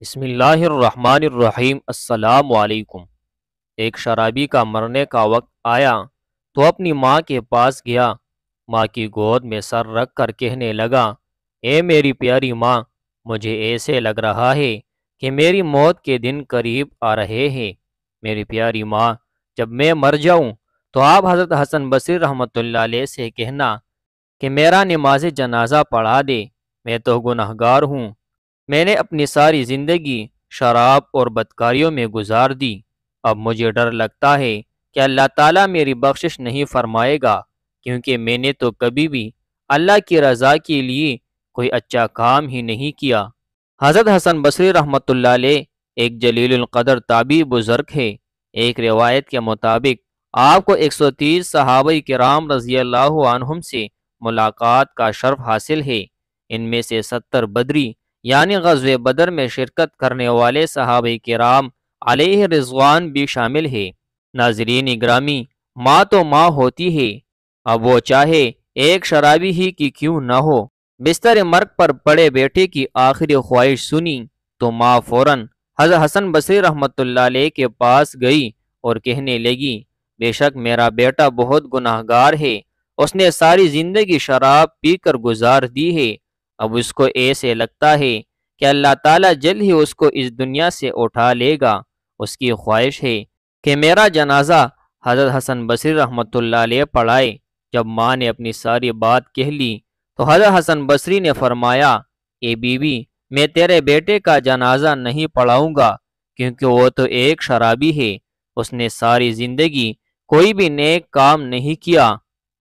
بسم اللہ الرحمن الرحیم۔ السلام علیکم۔ ایک شرابی کا مرنے کا وقت آیا تو اپنی ماں کے پاس گیا۔ ماں کی گود میں سر رکھ کر کہنے لگا، اے میری پیاری ماں، مجھے ایسے لگ رہا ہے کہ میری موت کے دن قریب آ رہے ہیں۔ میری پیاری ماں، جب میں مر جاؤں تو آپ حضرت حسن بصری رحمۃ اللہ علیہ سے کہنا کہ میرا نماز جنازہ پڑھا دے۔ میں تو گنہگار ہوں، میں نے اپنی ساری زندگی شراب اور بدکاریوں میں گزار دی۔ اب مجھے ڈر لگتا ہے کہ اللہ تعالیٰ میری بخشش نہیں فرمائے گا، کیونکہ میں نے تو کبھی بھی اللہ کی رضا کے لیے کوئی اچھا کام ہی نہیں کیا۔ حضرت حسن بصری رحمۃ اللہ علیہ ایک جلیل القدر تابعی بزرگ ہے۔ ایک روایت کے مطابق آپ کو 130 صحابہ کرام رضی اللہ عنہم سے ملاقات کا شرف حاصل ہے۔ ان میں سے 70 بدری یعنی غزوہ بدر میں شرکت کرنے والے صحابہ کرام علیہ رضوان بھی شامل ہے۔ ناظرین گرامی، ماں تو ماں ہوتی ہے، اب وہ چاہے ایک شرابی ہی کی کیوں نہ ہو۔ بستر مرگ پر پڑے بیٹے کی آخری خواہش سنی تو ماں فوراً حضرت حسن بصری رحمۃ اللہ علیہ کے پاس گئی اور کہنے لگی، بے شک میرا بیٹا بہت گناہ گار ہے، اس نے ساری زندگی شراب پی کر گزار دی ہے۔ اب اس کو ایسے لگتا ہے کہ اللہ تعالیٰ جلد ہی اس کو اس دنیا سے اٹھا لے گا۔ اس کی خواہش ہے کہ میرا جنازہ حضرت حسن بصری رحمۃ اللہ علیہ پڑھائے۔ جب ماں نے اپنی ساری بات کہہ لی تو حضرت حسن بصری نے فرمایا، اے بیوی، میں تیرے بیٹے کا جنازہ نہیں پڑھاؤں گا، کیونکہ وہ تو ایک شرابی ہے، اس نے ساری زندگی کوئی بھی نیک کام نہیں کیا،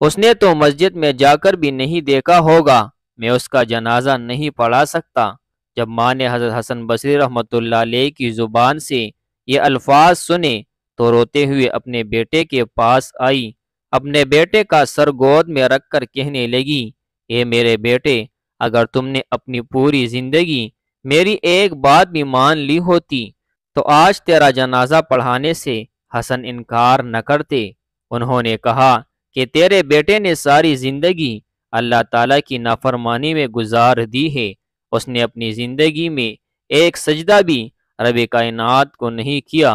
اس نے تو مسجد میں جا کر بھی نہیں دیکھا ہوگا، میں اس کا جنازہ نہیں پڑھا سکتا۔ جب ماں نے حضرت حسن بصری رحمۃ اللہ علیہ کی زبان سے یہ الفاظ سنے تو روتے ہوئے اپنے بیٹے کے پاس آئی، اپنے بیٹے کا سر گود میں رکھ کر کہنے لگی، اے میرے بیٹے، اگر تم نے اپنی پوری زندگی میری ایک بات بھی مان لی ہوتی تو آج تیرا جنازہ پڑھانے سے حسن انکار نہ کرتے۔ انہوں نے کہا کہ تیرے بیٹے نے ساری زندگی اللہ تعالیٰ کی نافرمانی میں گزار دی ہے، اس نے اپنی زندگی میں ایک سجدہ بھی رب کائنات کو نہیں کیا۔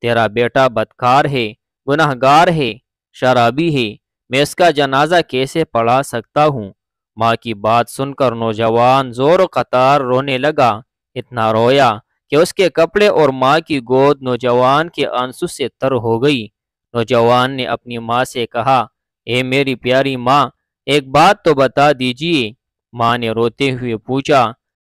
تیرا بیٹا بدکار ہے، گناہ گار ہے، شرابی ہے، میں اس کا جنازہ کیسے پڑھا سکتا ہوں؟ ماں کی بات سن کر نوجوان زور و قطار رونے لگا، اتنا رویا کہ اس کے کپڑے اور ماں کی گود نوجوان کے آنسو سے تر ہو گئی۔ نوجوان نے اپنی ماں سے کہا، اے میری پیاری ماں، ایک بات تو بتا دیجئے۔ ماں نے روتے ہوئے پوچھا،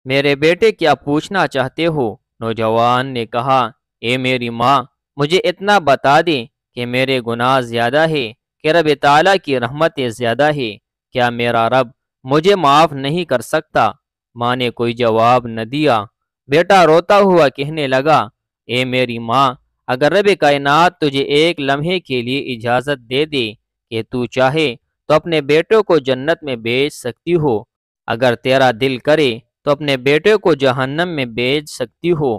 میرے بیٹے کیا پوچھنا چاہتے ہو؟ نوجوان نے کہا، اے میری ماں، مجھے اتنا بتا دیں کہ میرے گناہ زیادہ ہے کہ رب تعالیٰ کی رحمت زیادہ ہے، کیا میرا رب مجھے معاف نہیں کر سکتا؟ ماں نے کوئی جواب نہ دیا۔ بیٹا روتا ہوا کہنے لگا، اے میری ماں، اگر رب کائنات تجھے ایک لمحے کے لیے اجازت دے دے کہ تو چاہے تو اپنے بیٹے کو جنت میں بھیج سکتی ہو، اگر تیرا دل کرے تو اپنے بیٹے کو جہنم میں بھیج سکتی ہو،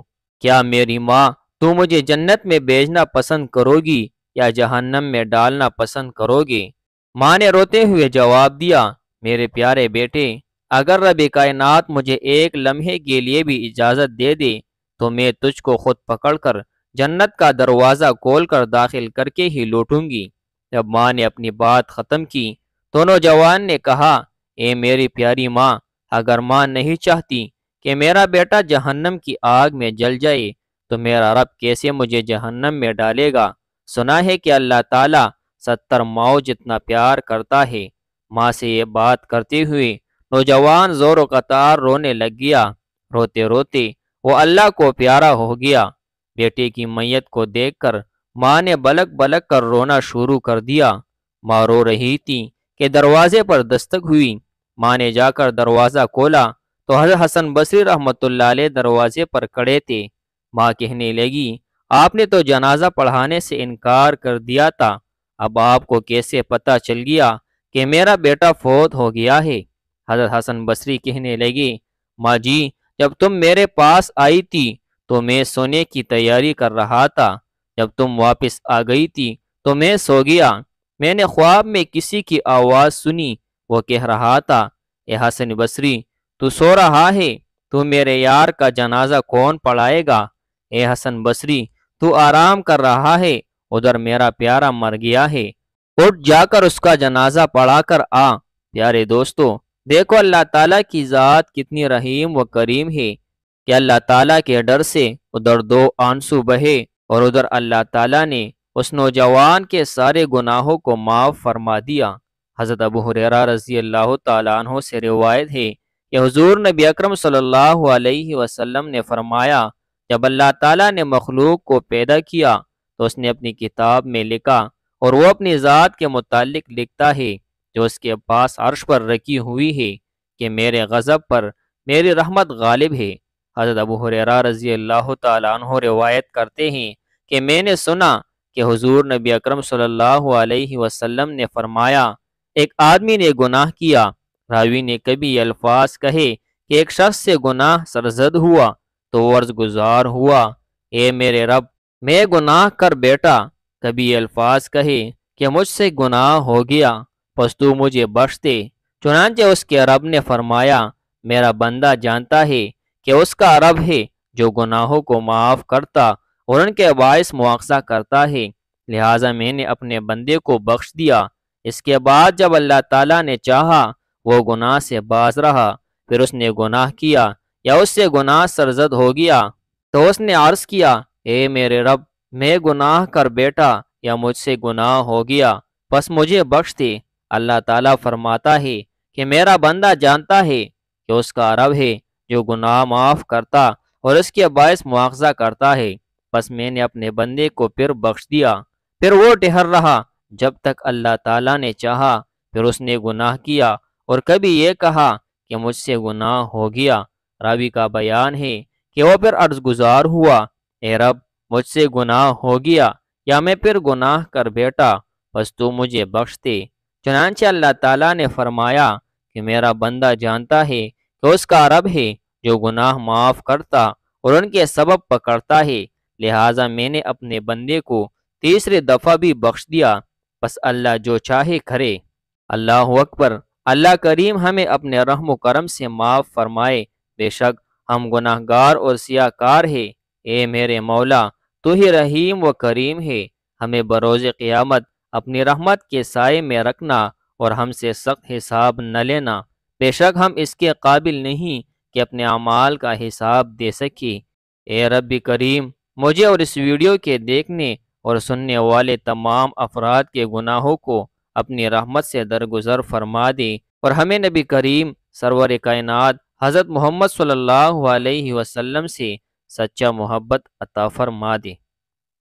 کیا میری ماں تو مجھے جنت میں بھیجنا پسند کرو گی یا جہنم میں ڈالنا پسند کرو گے؟ ماں نے روتے ہوئے جواب دیا، میرے پیارے بیٹے، اگر رب کائنات مجھے ایک لمحے کے لیے بھی اجازت دے دے تو میں تجھ کو خود پکڑ کر جنت کا دروازہ کھول کر داخل کر کے ہی لوٹوں گی۔ جب ماں نے اپنی بات ختم کی تو نوجوان نے کہا، اے میری پیاری ماں، اگر ماں نہیں چاہتی کہ میرا بیٹا جہنم کی آگ میں جل جائے تو میرا رب کیسے مجھے جہنم میں ڈالے گا؟ سنا ہے کہ اللہ تعالیٰ 70 ماؤں جتنا پیار کرتا ہے۔ ماں سے یہ بات کرتے ہوئے نوجوان زور و قطار رونے لگ گیا۔ روتے روتے وہ اللہ کو پیارا ہو گیا۔ بیٹے کی میت کو دیکھ کر ماں نے بلک بلک کر رونا شروع کر دیا۔ ماں رو رہی تھی کہ دروازے پر دستک ہوئی۔ ماں نے جا کر دروازہ کھولا تو حضرت حسن بصری رحمۃ اللہ علیہ دروازے پر کھڑے تھے۔ ماں کہنے لگی، آپ نے تو جنازہ پڑھانے سے انکار کر دیا تھا، اب آپ کو کیسے پتہ چل گیا کہ میرا بیٹا فوت ہو گیا ہے؟ حضرت حسن بصری کہنے لگے، ماں جی، جب تم میرے پاس آئی تھی تو میں سونے کی تیاری کر رہا تھا، جب تم واپس آ گئی تھی تو میں سو گیا۔ میں نے خواب میں کسی کی آواز سنی، وہ کہہ رہا تھا، اے حسن بصری، تو سو رہا ہے، تو میرے یار کا جنازہ کون پڑھائے گا؟ اے حسن بصری، تو آرام کر رہا ہے، ادھر میرا پیارا مر گیا ہے، اٹھ جا کر اس کا جنازہ پڑھا کر آ۔ پیارے دوستو، دیکھو اللہ تعالیٰ کی ذات کتنی رحیم و کریم ہے کہ اللہ تعالیٰ کے ڈر سے ادھر دو آنسو بہے اور ادھر اللہ تعالیٰ نے اس نوجوان کے سارے گناہوں کو معاف فرما دیا۔ حضرت ابو ہریرہ رضی اللہ تعالیٰ عنہ سے روایت ہے کہ حضور نبی اکرم صلی اللہ علیہ وسلم نے فرمایا، جب اللہ تعالیٰ نے مخلوق کو پیدا کیا تو اس نے اپنی کتاب میں لکھا، اور وہ اپنی ذات کے متعلق لکھتا ہے جو اس کے پاس عرش پر رکھی ہوئی ہے، کہ میرے غضب پر میری رحمت غالب ہے۔ حضرت ابو ہریرہ رضی اللہ تعالیٰ عنہ روایت کرتے ہیں کہ میں نے سنا کہ حضور نبی اکرم صلی اللہ علیہ وسلم نے فرمایا، ایک آدمی نے گناہ کیا۔ راوی نے کبھی یہ الفاظ کہے کہ ایک شخص سے گناہ سرزد ہوا تو وہ عرض گزار ہوا، اے میرے رب، میں گناہ کر بیٹا۔ کبھی یہ الفاظ کہے کہ مجھ سے گناہ ہو گیا، پس تو مجھے بخش دے۔ چنانچہ اس کے رب نے فرمایا، میرا بندہ جانتا ہے کہ اس کا رب ہے جو گناہوں کو معاف کرتا اور ان کے باعث مواخذہ کرتا ہے، لہٰذا میں نے اپنے بندے کو بخش دیا۔ اس کے بعد جب اللہ تعالیٰ نے چاہا وہ گناہ سے باز رہا، پھر اس نے گناہ کیا یا اس سے گناہ سرزد ہو گیا تو اس نے عرض کیا، اے میرے رب، میں گناہ کر بیٹا یا مجھ سے گناہ ہو گیا، پس مجھے بخش دے۔ اللہ تعالیٰ فرماتا ہے کہ میرا بندہ جانتا ہے کہ اس کا رب ہے جو گناہ معاف کرتا اور اس کے باعث مواخذہ کرتا ہے، پس میں نے اپنے بندے کو پھر بخش دیا۔ پھر وہ ٹھہر رہا جب تک اللہ تعالیٰ نے چاہا، پھر اس نے گناہ کیا اور کبھی یہ کہا کہ مجھ سے گناہ ہو گیا۔ راوی کا بیان ہے کہ وہ پھر عرض گزار ہوا، اے رب، مجھ سے گناہ ہو گیا یا میں پھر گناہ کر بیٹا، بس تو مجھے بخش دے۔ چنانچہ اللہ تعالیٰ نے فرمایا کہ میرا بندہ جانتا ہے کہ اس کا رب ہے جو گناہ معاف کرتا اور ان کے سبب پکڑتا ہے، لہٰذا میں نے اپنے بندے کو تیسری دفعہ بھی بخش دیا، بس اللہ جو چاہے کرے۔ اللہ اکبر۔ اللہ کریم ہمیں اپنے رحم و کرم سے معاف فرمائے، بے شک ہم گناہ گار اور سیاہ کار ہے۔ اے میرے مولا، تو ہی رحیم و کریم ہے، ہمیں بروز قیامت اپنی رحمت کے سائے میں رکھنا اور ہم سے سخت حساب نہ لینا، بے شک ہم اس کے قابل نہیں کہ اپنے اعمال کا حساب دے سکیں۔ اے رب کریم، مجھے اور اس ویڈیو کے دیکھنے اور سننے والے تمام افراد کے گناہوں کو اپنی رحمت سے درگزر فرما دے اور ہمیں نبی کریم سرور کائنات حضرت محمد صلی اللہ علیہ وسلم سے سچا محبت عطا فرما دے۔